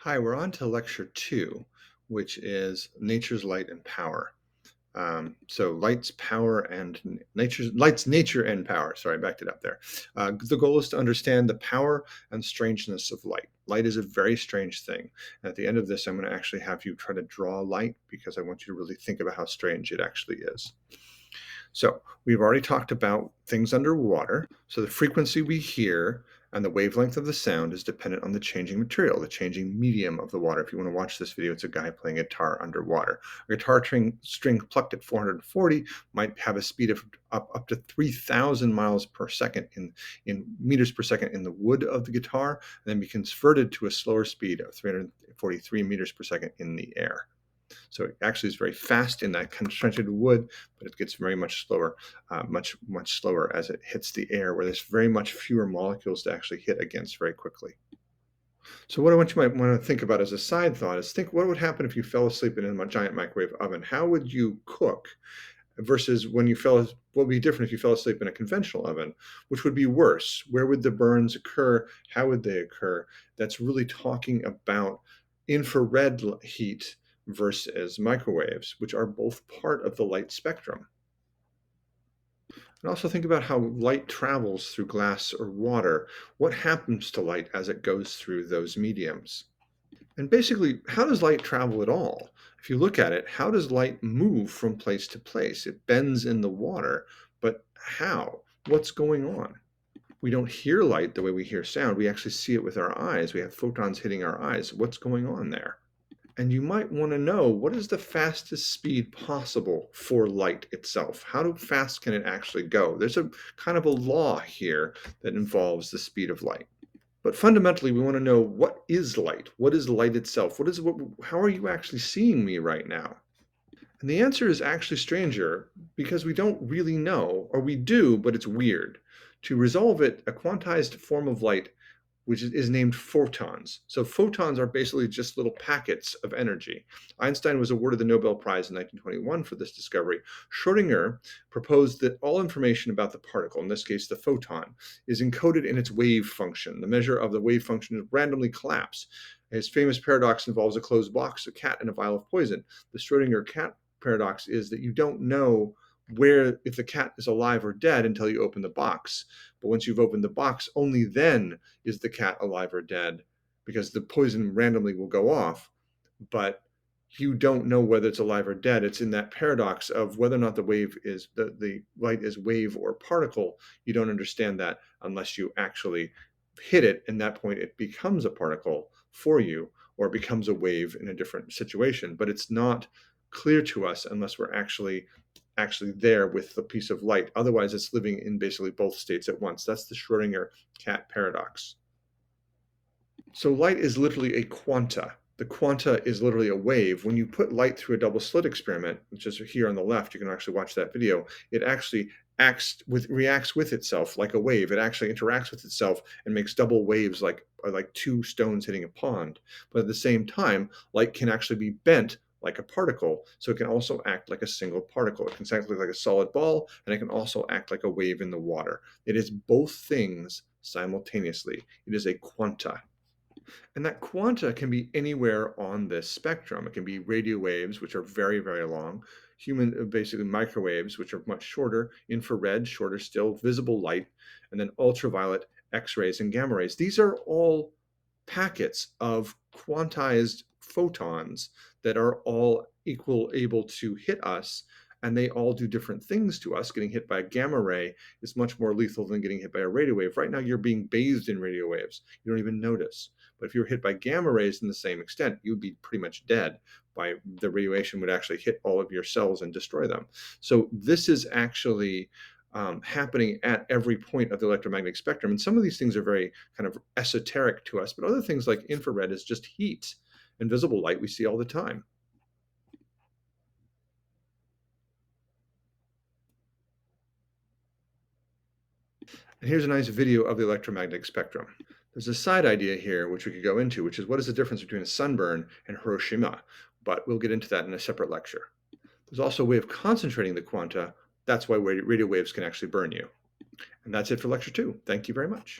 Hi, we're on to lecture two, which is nature's light and power. So light's power and light's nature and power. Sorry, I backed it up there. The goal is to understand the power and strangeness of light. Light is a very strange thing. And at the end of this, I'm going to actually have you try to draw light because I want you to really think about how strange it actually is. So we've already talked about things underwater. So the frequency we hear and the wavelength of the sound is dependent on the changing material, the changing medium of the water. If you want to watch this video, it's a guy playing guitar underwater. A guitar string plucked at 440 might have a speed of up to 3,000 miles per second in meters per second in the wood of the guitar, and then be converted to a slower speed of 343 meters per second in the air. So it actually is very fast in that concentrated wood, but it gets very much slower, much slower as it hits the air, where there's very much fewer molecules to actually hit against very quickly. So what I want you might want to think about as a side thought is think what would happen if you fell asleep in a giant microwave oven? How would you cook versus what would be different if you fell asleep in a conventional oven? Which would be worse? Where would the burns occur? How would they occur? That's really talking about infrared heat versus microwaves, which are both part of the light spectrum. And also think about how light travels through glass or water. What happens to light as it goes through those mediums? And basically, how does light travel at all? If you look at it, how does light move from place to place? It bends in the water, but how? What's going on? We don't hear light the way we hear sound. We actually see it with our eyes. We have photons hitting our eyes. What's going on there? And you might want to know, what is the fastest speed possible for light itself? How fast can it actually go? There's a kind of a law here that involves the speed of light. But fundamentally, we want to know, what is light? What is light itself? How are you actually seeing me right now? And the answer is actually stranger because we don't really know, or we do, but it's weird. To resolve it, a quantized form of light, which is named photons. So photons are basically just little packets of energy. Einstein was awarded the Nobel Prize in 1921 for this discovery. Schrödinger proposed that all information about the particle, in this case the photon, is encoded in its wave function. The measure of the wave function is randomly collapse. His famous paradox involves a closed box, a cat, and a vial of poison. The Schrödinger cat paradox is that you don't know if the cat is alive or dead until you open the box. But once you've opened the box, only then is the cat alive or dead, because the poison randomly will go off. But you don't know whether it's alive or dead. It's in that paradox of whether or not the light is wave or particle. You don't understand that unless you actually hit it, and at that point it becomes a particle for you, or it becomes a wave in a different situation. But it's not clear to us unless we're actually there with the piece of light. Otherwise, it's living in basically both states at once. That's the Schrödinger cat paradox. So light is literally a quanta. The quanta is literally a wave. When you put light through a double slit experiment, which is here on the left, you can actually watch that video. It actually reacts with itself like a wave. It actually interacts with itself and makes double waves like two stones hitting a pond. But at the same time, light can actually be bent like a particle, so it can also act like a single particle. It can act like a solid ball, and it can also act like a wave in the water. It is both things simultaneously. It is a quanta. And that quanta can be anywhere on this spectrum. It can be radio waves, which are very, very long, basically microwaves, which are much shorter, infrared, shorter still, visible light, and then ultraviolet, X-rays, and gamma rays. These are all packets of quantized photons that are all able to hit us, and they all do different things to us. Getting hit by a gamma ray is much more lethal than getting hit by a radio wave. Right now, you're being bathed in radio waves. You don't even notice. But if you were hit by gamma rays in the same extent, you would be pretty much dead. The radiation would actually hit all of your cells and destroy them. So this is actually happening at every point of the electromagnetic spectrum. And some of these things are very kind of esoteric to us, but other things like infrared is just heat. And visible light we see all the time. And here's a nice video of the electromagnetic spectrum. There's a side idea here which we could go into, which is, what is the difference between a sunburn and Hiroshima? But we'll get into that in a separate lecture. There's also a way of concentrating the quanta. That's why radio waves can actually burn you. And that's it for lecture 2. Thank you very much.